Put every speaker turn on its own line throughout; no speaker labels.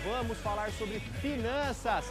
vamos falar sobre finanças.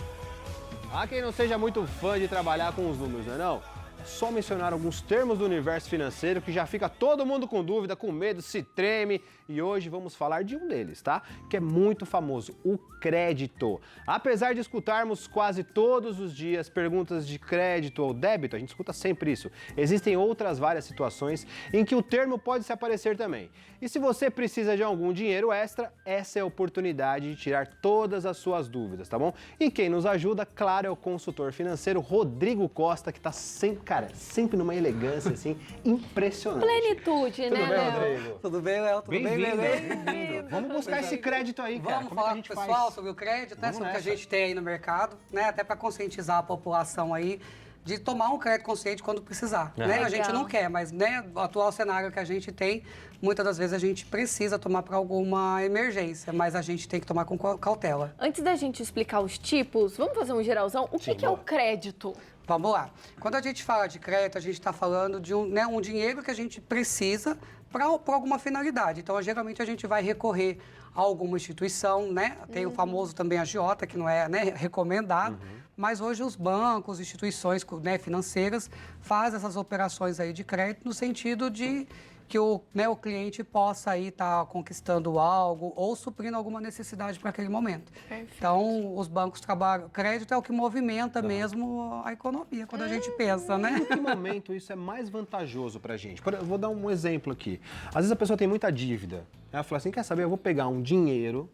Há quem não seja muito fã de trabalhar com os números, não é não? Só mencionar alguns termos do universo financeiro que já fica todo mundo com dúvida, com medo, se treme. E hoje vamos falar de um deles, tá? Que é muito famoso, o crédito. Apesar de escutarmos quase todos os dias perguntas de crédito ou débito, a gente escuta sempre isso. Existem outras várias situações em que o termo pode se aparecer também. E se você precisa de algum dinheiro extra, essa é a oportunidade de tirar todas as suas dúvidas, tá bom? E quem nos ajuda, claro, é o consultor financeiro Rodrigo Costa, que tá sempre, cara, sempre numa elegância, assim, impressionante.
Plenitude,
Tudo
né,
bem,
Léo?
Rodrigo?
Tudo bem, Léo? Tudo bem,
Bem-vindo,
Lele?
bem-vindo. Vamos buscar esse crédito aí, cara.
Vamos
Como é que
falar
a
com o
gente
pessoal
faz?
sobre o crédito, né?
Vamos
Sobre o que a
nessa.
gente tem aí no mercado, né? Até para conscientizar a população aí de tomar um crédito consciente quando precisar, né? A gente não quer, mas né, o atual cenário que a gente tem, muitas das vezes a gente precisa tomar para alguma emergência, mas a gente tem que tomar com cautela.
Antes da gente explicar os tipos, vamos fazer um geralzão? O que é o crédito?
Vamos lá. Quando a gente fala de crédito, a gente está falando de um dinheiro que a gente precisa para alguma finalidade. Então, geralmente, a gente vai recorrer a alguma instituição, né? Tem o famoso também agiota, que não é, né, recomendado. Mas hoje os bancos, instituições, né, financeiras fazem essas operações aí de crédito no sentido de que o cliente possa aí estar conquistando algo ou suprindo alguma necessidade para aquele momento.
Perfeito.
Então, os bancos trabalham... Crédito é o que movimenta mesmo a economia, quando a gente pensa, né?
Em que momento isso é mais vantajoso pra gente? Eu vou dar um exemplo aqui. Às vezes a pessoa tem muita dívida. Ela fala assim, quer saber, eu vou pegar um dinheiro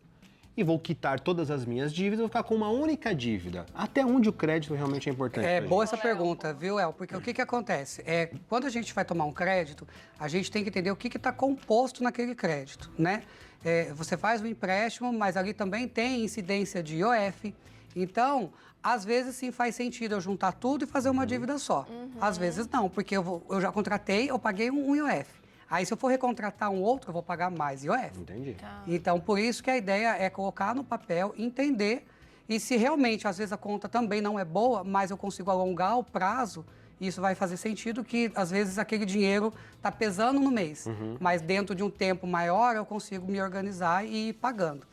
e vou quitar todas as minhas dívidas, vou ficar com uma única dívida. Até onde o crédito realmente é importante?
É
pra
boa
gente?
essa pergunta, viu, El? Porque o que acontece? Quando a gente vai tomar um crédito, a gente tem que entender o que está composto naquele crédito, né? Você faz um empréstimo, mas ali também tem incidência de IOF. Então, às vezes sim faz sentido eu juntar tudo e fazer uma dívida só. Às vezes não, porque eu já contratei, eu paguei um IOF. Aí, se eu for recontratar um outro, eu vou pagar mais IOF.
Entendi.
Então, por isso que a ideia é colocar no papel, entender, e se realmente, às vezes, a conta também não é boa, mas eu consigo alongar o prazo, isso vai fazer sentido que, às vezes, aquele dinheiro está pesando no mês, mas dentro de um tempo maior, eu consigo me organizar e ir pagando.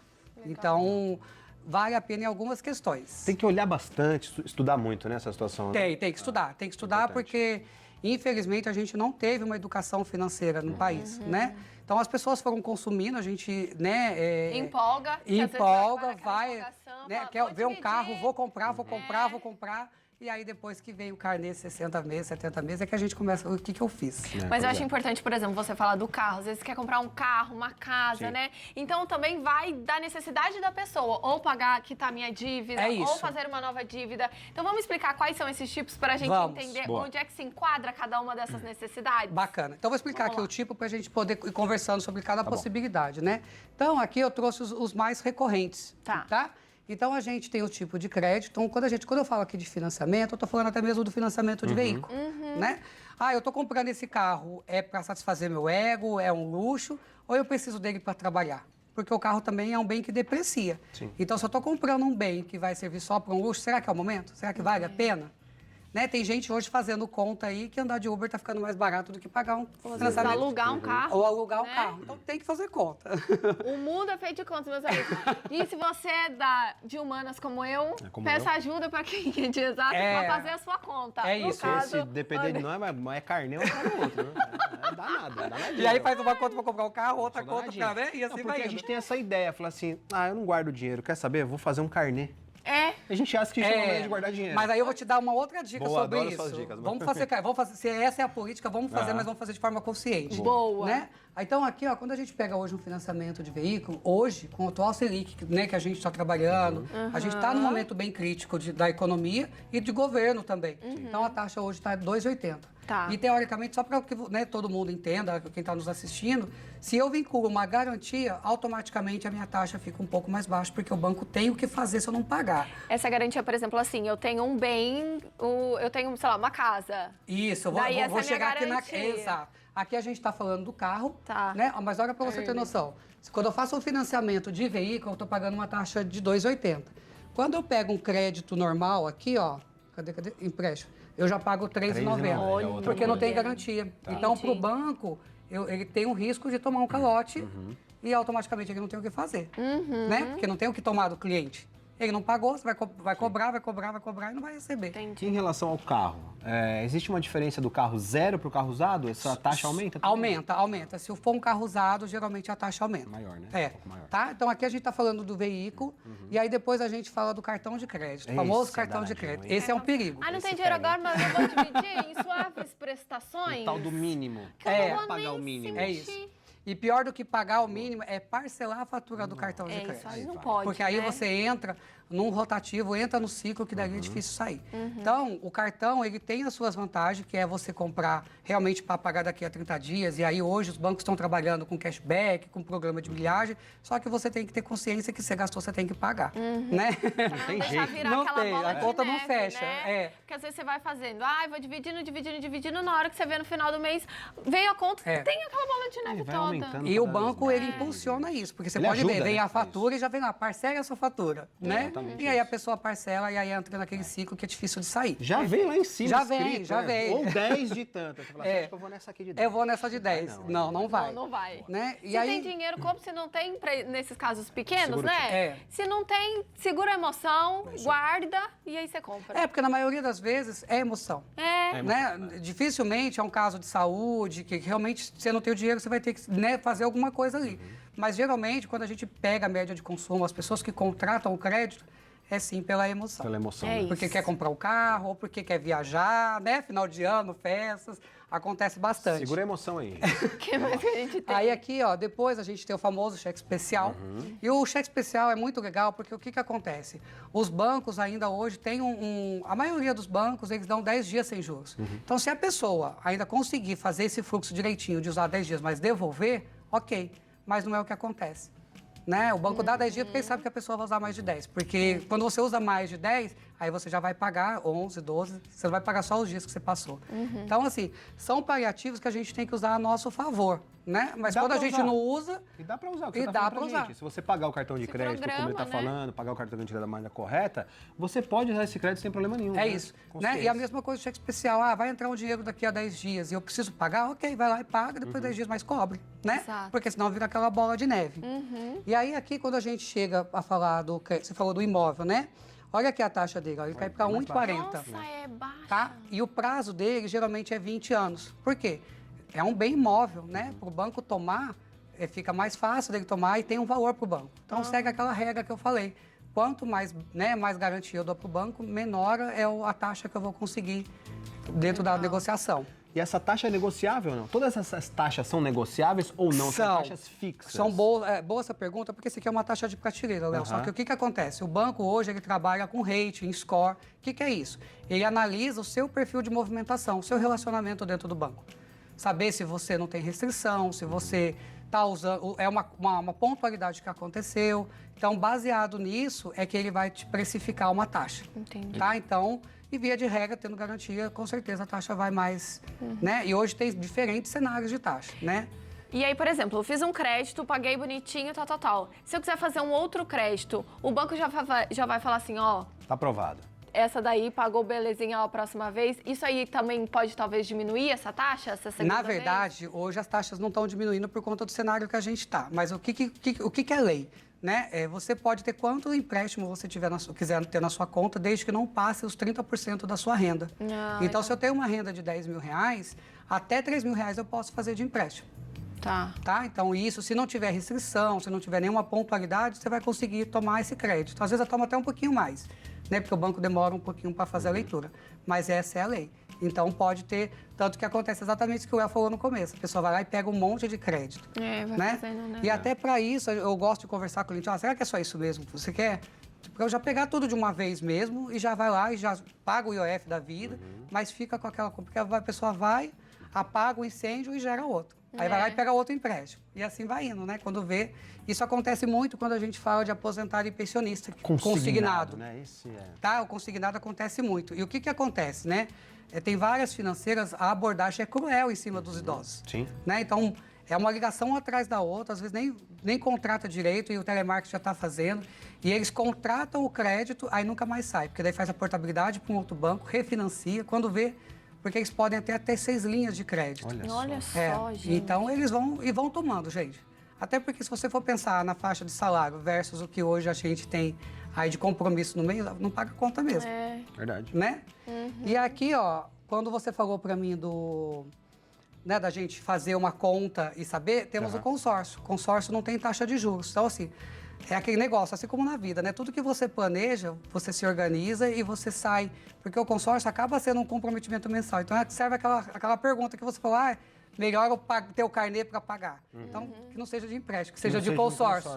Então, vale a pena em algumas questões.
Tem que olhar bastante, estudar muito nessa situação. Né?
Tem que estudar. Tem que estudar porque, infelizmente, a gente não teve uma educação financeira no país, né? Então, as pessoas foram consumindo, a gente, né...
Empolga. que às vezes
Empolga,
naquela
vai,
empolgação,
né,
fala,
quer
vou
ver um
dividir.
carro, vou comprar. E aí, depois que vem o carnê 60 meses, 70 meses, é que a gente começa, o que eu fiz?
Mas eu acho importante, por exemplo, você falar do carro. Às vezes você quer comprar um carro, uma casa,
Sim.
né? Então também vai da necessidade da pessoa. Ou pagar, quitar minha dívida,
É isso.
ou fazer uma nova dívida. Então vamos explicar quais são esses tipos para a gente
Vamos.
entender
Boa.
onde é que se enquadra cada uma dessas necessidades.
Bacana. Então, vou explicar
Vamos
aqui
lá.
o tipo para a gente poder ir conversando sobre cada
bom.
possibilidade, né? Então, aqui eu trouxe os mais recorrentes,
Tá.
Então, a gente tem o tipo de crédito. Então, quando eu falo aqui de financiamento, eu estou falando até mesmo do financiamento de veículo, né? Eu estou comprando esse carro, é para satisfazer meu ego, é um luxo, ou eu preciso dele para trabalhar? Porque o carro também é um bem que deprecia.
Sim.
Então, se eu estou comprando um bem que vai servir só para um luxo, será que é o momento? Será que vale a pena? Né? Tem gente hoje fazendo conta aí que andar de Uber está ficando mais barato do que pagar um
Às vezes alugar um carro.
ou alugar
né?
um carro. Então tem que fazer conta.
O mundo é feito de contas, meus amigos. E se você é de humanas como eu,
como
peça
eu.
ajuda para quem é de exato para fazer a sua conta.
É
No
isso.
caso,
Se depender de nós, mas é carnê, um cara ou outro. Né? Dá nada.
E aí faz uma conta para comprar um carro, outra
Só
conta
danadinho.
para ver, e assim
Não, porque
vai
a
indo.
gente tem essa ideia, falar assim, eu não guardo dinheiro, quer saber? Eu vou fazer um carnê. A gente acha que isso é uma maneira de guardar dinheiro.
Mas aí eu vou te dar uma outra dica
Boa,
sobre
adoro
isso.
suas dicas.
Vamos fazer, se essa é a política, vamos fazer, mas vamos fazer de forma consciente.
Boa.
Né? Então aqui, quando a gente pega hoje um financiamento de veículo, hoje, com o atual Selic, né, que a gente está trabalhando, a gente está num momento bem crítico da economia e de governo também. Então a taxa hoje está 2,80.
Tá.
E teoricamente, só para que todo mundo entenda, quem está nos assistindo, se eu vinculo uma garantia, automaticamente a minha taxa fica um pouco mais baixa, porque o banco tem o que fazer se eu não pagar.
Essa garantia, por exemplo, assim, eu tenho um bem, eu tenho, sei lá, uma casa.
Isso, eu
Daí essa
vou
é a minha
chegar aqui na...
garantia.
Exato. Aqui a gente está falando do carro,
Tá.
né? Mas olha para você ter noção. Quando eu faço um financiamento de veículo, eu estou pagando uma taxa de 2,80. Quando eu pego um crédito normal aqui, ó, cadê? Empréstimo. Eu já pago 3,90.
Olha,
Porque não tem garantia. Então, para o banco, ele tem um risco de tomar um calote e automaticamente ele não tem o que fazer, né? Porque não tem o que tomar do cliente. Ele não pagou, você vai cobrar e não vai receber.
Entendi.
Em relação ao carro, existe uma diferença do carro zero para o carro usado? Essa taxa aumenta também?
Aumenta. Se for um carro usado, geralmente a taxa aumenta.
Maior, né?
É.
Um pouco maior.
Tá? Então aqui a gente está falando do veículo e aí depois a gente fala do cartão de crédito, o famoso
Esse é
cartão de
danadinho,
crédito.
hein?
Esse é um perigo.
Ah, não tem
Esse
dinheiro
pega.
agora, mas eu vou dividir em suaves prestações.
O tal do mínimo.
Que eu não
É.
vou
Pagar
nem
o mínimo.
se
É
mexer.
isso. E pior do que pagar o mínimo é parcelar a fatura do cartão de
É,
crédito.
isso aí não
vai.
pode,
Porque aí
né?
você entra num rotativo, entra no ciclo que daí é difícil sair. Então, o cartão, ele tem as suas vantagens, que é você comprar realmente para pagar daqui a 30 dias. E aí hoje os bancos estão trabalhando com cashback, com programa de milhagem. Só que você tem que ter consciência que você gastou, você tem que pagar, né?
Pra não
tem
deixar
jeito.
virar
Não
aquela
tem,
bola
a
de
conta não
neve,
fecha,
né?
é.
Porque às vezes você vai fazendo, vou dividindo, na hora que você vê no final do mês, veio a conta,
É.
tem aquela bola de neve
vai
toda.
aumentando.
E o
cada vez
banco,
mais.
ele impulsiona isso, porque você
Ele
pode
ajuda,
ver, vem
né,
a
a
fatura e já vem lá, parcela a sua fatura, né?
Exatamente
E aí a
isso.
pessoa parcela e aí entra naquele ciclo que é difícil de sair.
Já vem lá em cima
Já vem,
escrito,
já
né?
vem.
Ou 10 de tanto. Você fala assim,
É.
acho que eu vou nessa aqui de 10.
Eu vou nessa de 10. Não vai.
Não vai.
Né? E
Se
aí,
tem dinheiro, compra. Se não tem, nesses casos pequenos,
Segura o
né?
É.
Se não tem, segura a emoção, guarda e aí você compra.
porque na maioria das vezes é emoção.
É.
Né? Dificilmente é um caso de saúde, que realmente você não tem o dinheiro, você vai ter que, né, fazer alguma coisa ali. Mas geralmente, quando a gente pega a média de consumo, as pessoas que contratam o crédito, é sim pela emoção.
Pela emoção.
É
né?
isso.
Porque quer comprar um carro, ou porque quer viajar, né? Final de ano, festas, acontece bastante.
Segura a emoção aí.
O que mais que a gente tem?
Aí aqui, ó, depois a gente tem o famoso cheque especial. E o cheque especial é muito legal porque o que que acontece? Os bancos ainda hoje têm a maioria dos bancos, eles dão 10 dias sem juros. Então, se a pessoa ainda conseguir fazer esse fluxo direitinho de usar 10 dias, mas devolver, ok. Mas não é o que acontece. Né? O banco dá 10 dias porque ele sabe que a pessoa vai usar mais de 10. Porque quando você usa mais de 10, aí você já vai pagar 11, 12, você não vai pagar só os dias que você passou. Então, assim, são paliativos que a gente tem que usar a nosso favor, né? Mas
Dá
quando a
pra
gente
usar.
não usa,
E dá pra usar, o que
E
você tá
dá
falando
pra
pra
usar.
gente. Se você pagar o cartão de
Se
crédito, como ele
programa,
tá
né?
falando, pagar o cartão de crédito da maneira correta, você pode usar esse crédito sem problema nenhum.
é
né?
isso. Né?
Consciência.
E a mesma coisa do cheque especial. Vai entrar um dinheiro daqui a 10 dias e eu preciso pagar? Ok, vai lá e paga, depois 10 dias mais cobre, né?
Exato.
Porque senão vira aquela bola de neve. E aí aqui, quando a gente chega a falar do crédito, você falou do imóvel, né? Olha aqui a taxa dele, ó, ele cai para
mais
1,40.
Nossa, é baixa.
Tá? E o prazo dele geralmente é 20 anos. Por quê? É um bem imóvel, né? Para o banco tomar, fica mais fácil dele tomar e tem um valor para o banco. Então segue aquela regra que eu falei. Quanto mais, né, mais garantia eu dou para o banco, menor é a taxa que eu vou conseguir dentro da negociação.
E essa taxa é negociável ou não? Todas essas taxas são negociáveis ou não? São taxas fixas?
São boa essa pergunta, porque isso aqui é uma taxa de prateleira, Léo. Só que o que acontece? O banco hoje ele trabalha com rating, score. O que é isso? Ele analisa o seu perfil de movimentação, o seu relacionamento dentro do banco. Saber se você não tem restrição, se você está usando... É uma pontualidade que aconteceu. Então, baseado nisso, é que ele vai te precificar uma taxa.
Entendi.
Tá? Então, e via de regra, tendo garantia, com certeza a taxa vai mais... Né? E hoje tem diferentes cenários de taxa, né?
E aí, por exemplo, eu fiz um crédito, paguei bonitinho, tal. Se eu quiser fazer um outro crédito, o banco já vai falar assim, ó,
Tá aprovado.
essa daí pagou belezinha a próxima vez. Isso aí também pode talvez diminuir essa taxa, essa segunda
Na
vez?
verdade, hoje as taxas não estão diminuindo por conta do cenário que a gente está. Mas o que é lei? Né? Você pode ter quanto empréstimo você quiser ter na sua conta, desde que não passe os 30% da sua renda. Então, se eu tenho uma renda de 10 mil reais, até 3 mil reais eu posso fazer de empréstimo. Tá? Então, isso, se não tiver restrição, se não tiver nenhuma pontualidade, você vai conseguir tomar esse crédito. Às vezes, eu tomo até um pouquinho mais, né? Porque o banco demora um pouquinho para fazer a leitura. Mas essa é a lei. Então, pode ter... Tanto que acontece exatamente o que o El falou no começo. A pessoa vai lá e pega um monte de crédito.
Vai
né?
fazendo, né?
E até para isso, eu gosto de conversar com o cliente. Será que é só isso mesmo que você quer? Para eu já pegar tudo de uma vez mesmo e já vai lá e já paga o IOF da vida, mas fica com aquela... Porque a pessoa vai, apaga o incêndio e gera outro. Aí vai lá e pega outro empréstimo. E assim vai indo, né? Quando vê... Isso acontece muito quando a gente fala de aposentado e pensionista. Consignado.
Né? Esse é...
Tá? O consignado acontece muito. E o que acontece, né? Tem várias financeiras, a abordagem é cruel em cima dos idosos.
Sim.
Né? Então, é uma ligação atrás da outra, às vezes nem contrata direito e o telemarketing já está fazendo. E eles contratam o crédito, aí nunca mais sai, porque daí faz a portabilidade para um outro banco, refinancia, quando vê, porque eles podem ter até 6 linhas de crédito.
Olha
É,
só, gente.
então, eles vão tomando, gente. Até porque se você for pensar na faixa de salário versus o que hoje a gente tem aí de compromisso no mês, não paga conta mesmo.
É.
Verdade.
Né? E aqui, ó, quando você falou para mim né, da gente fazer uma conta e saber, temos o consórcio. O consórcio não tem taxa de juros. Então, assim, é aquele negócio, assim como na vida, né? Tudo que você planeja, você se organiza e você sai. Porque o consórcio acaba sendo um comprometimento mensal. Então, serve aquela pergunta que você falou, melhor eu ter o carnê para pagar. Então, que não seja de empréstimo, que seja de consórcio.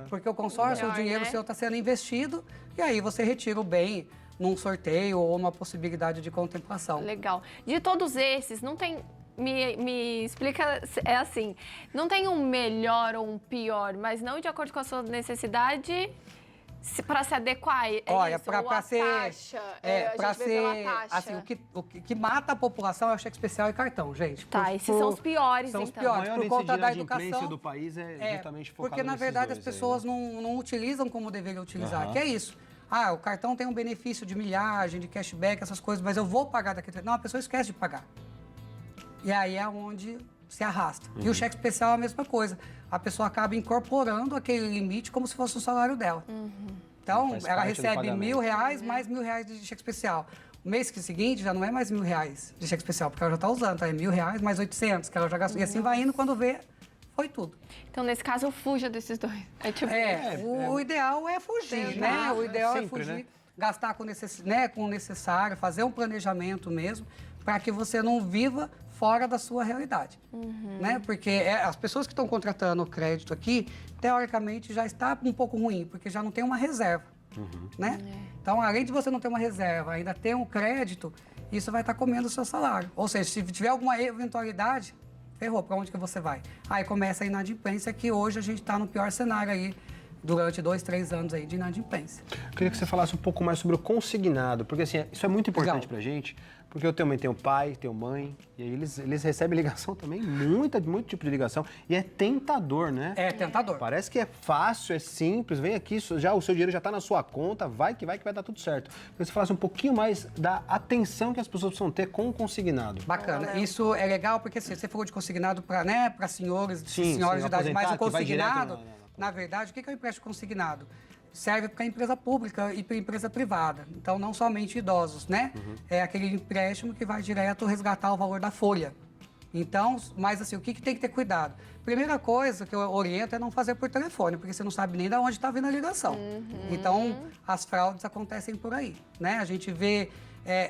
Porque o consórcio,
Melhor,
o dinheiro
né?
seu está sendo investido e aí você retira o bem num sorteio ou numa possibilidade de contemplação.
Legal. De todos esses, não tem... Me explica, é assim, não tem um melhor ou um pior, mas não de acordo com a sua necessidade para se adequar,
Olha,
isso?
para ser,
taxa,
para ser,
taxa.
assim, o que mata a população é o cheque especial e cartão, gente.
Tá, esses são os piores,
são os
então.
piores,
O maior
por conta da
índice de inadimplência
educação
do país é justamente focado
porque na
nesses
verdade as
dois aí,
pessoas
né?
não utilizam como deveriam utilizar, que é isso. O cartão tem um benefício de milhagem, de cashback, essas coisas, mas eu vou pagar daqui. Não, a pessoa esquece de pagar. E aí é onde se arrasta. E o cheque especial é a mesma coisa. A pessoa acaba incorporando aquele limite como se fosse o salário dela. Então,
Faz
ela
parte do
recebe
pagamento.
R$1.000 mais R$1.000 de cheque especial. O mês seguinte já não é mais R$1.000 de cheque especial, porque ela já está usando, tá? É R$1.000 mais 800, que ela já gastou. E assim vai indo, quando vê, foi tudo.
Então, nesse caso, fuja desses dois. É tipo...
O ideal é fugir, né? O ideal é
Sempre,
fugir,
né?
gastar com o necessário, fazer um planejamento mesmo, para que você não viva fora da sua realidade. Né? Porque as pessoas que estão contratando o crédito aqui, teoricamente, já está um pouco ruim, porque já não tem uma reserva. Né? Então, além de você não ter uma reserva, ainda ter um crédito, isso vai estar comendo o seu salário. Ou seja, se tiver alguma eventualidade, ferrou, para onde que você vai? Aí começa a inadimplência, que hoje a gente está no pior cenário aí, durante 2, 3 anos aí de inadimplência.
Eu queria que você falasse um pouco mais sobre o consignado, porque assim, isso é muito importante pra gente, porque eu também tenho pai, tenho mãe, e aí eles recebem ligação também, muito tipo de ligação, e é tentador, né?
É tentador.
Parece que é fácil, é simples, vem aqui, já o seu dinheiro já está na sua conta, vai que vai dar tudo certo. Eu queria que você falasse um pouquinho mais da atenção que as pessoas precisam ter com o consignado.
Bacana. Isso é legal porque assim, você falou de consignado para senhores, senhoras de idade, mas o consignado, na verdade, o que é o empréstimo consignado? Serve para empresa pública e para empresa privada. Então, não somente idosos, né? É aquele empréstimo que vai direto resgatar o valor da folha. Então, mas assim, o que tem que ter cuidado? Primeira coisa que eu oriento é não fazer por telefone, porque você não sabe nem de onde está vindo a ligação. Então, as fraudes acontecem por aí, né? A gente vê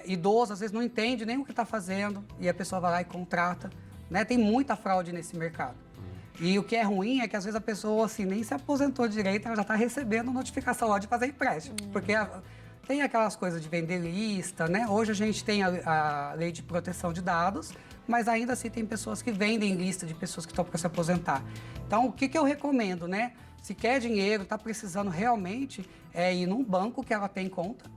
idoso, às vezes não entende nem o que está fazendo e a pessoa vai lá e contrata, né? Tem muita fraude nesse mercado. E o que é ruim é que às vezes a pessoa assim, nem se aposentou direito, ela já está recebendo notificação lá de fazer empréstimo. Porque tem aquelas coisas de vender lista, né? Hoje a gente tem a lei de proteção de dados, mas ainda assim tem pessoas que vendem lista de pessoas que estão para se aposentar. Então, o que eu recomendo, né? Se quer dinheiro, está precisando realmente ir num banco que ela tem conta,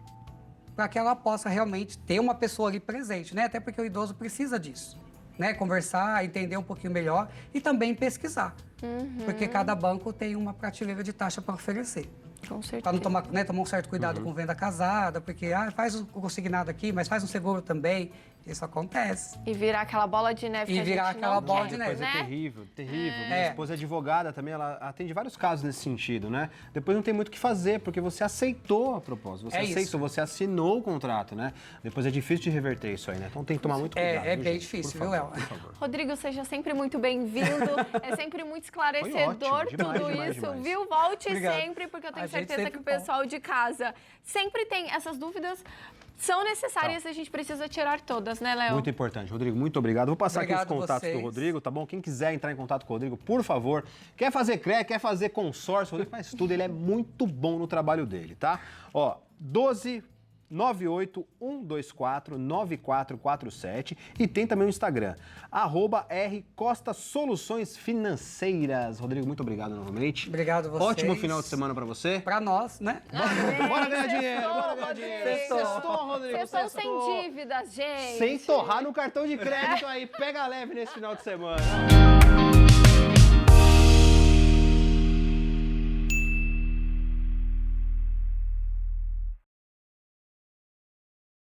para que ela possa realmente ter uma pessoa ali presente, né? Até porque o idoso precisa disso. Né, conversar, entender um pouquinho melhor e também pesquisar. Porque cada banco tem uma prateleira de taxa para oferecer.
Com certeza.
Para não tomar um certo cuidado com venda casada, porque faz o consignado aqui, mas faz um seguro também. Isso acontece.
E virar aquela bola de neve que a gente não
bola
quer,
de neve.
Depois
né?
é terrível. Minha esposa é advogada também, ela atende vários casos nesse sentido, né? Depois não tem muito o que fazer, porque você aceitou a proposta, você assinou o contrato, né? Depois é difícil de reverter isso aí, né? Então tem que tomar muito cuidado.
É bem difícil, viu, Léo?
Por favor.
Rodrigo, seja sempre muito bem-vindo. É sempre muito esclarecedor
ótimo, demais,
tudo
demais,
isso,
demais.
viu? Volte
Obrigado.
sempre, porque eu tenho
A gente
certeza que
sempre
o pessoal de casa sempre tem essas dúvidas. São necessárias e a gente precisa tirar todas, né, Léo?
Muito importante. Rodrigo, muito obrigado. Vou passar aqui os contatos do
vocês.
Rodrigo, tá bom? Quem quiser entrar em contato com o Rodrigo, por favor. Quer fazer CRE, quer fazer consórcio, o Rodrigo faz tudo. Ele é muito bom no trabalho dele, tá? Ó, 12981249447 e tem também o Instagram, @rcostasoluçõesfinanceiras. Rodrigo, muito obrigado novamente.
Obrigado a vocês.
Ótimo final de semana pra você.
Para nós, né?
Bora ganhar dinheiro, bora ganhar dinheiro. Sextou, Rodrigo.
Vocês estão sem dívidas, gente.
Sem torrar no cartão de crédito aí. Pega leve nesse final de semana.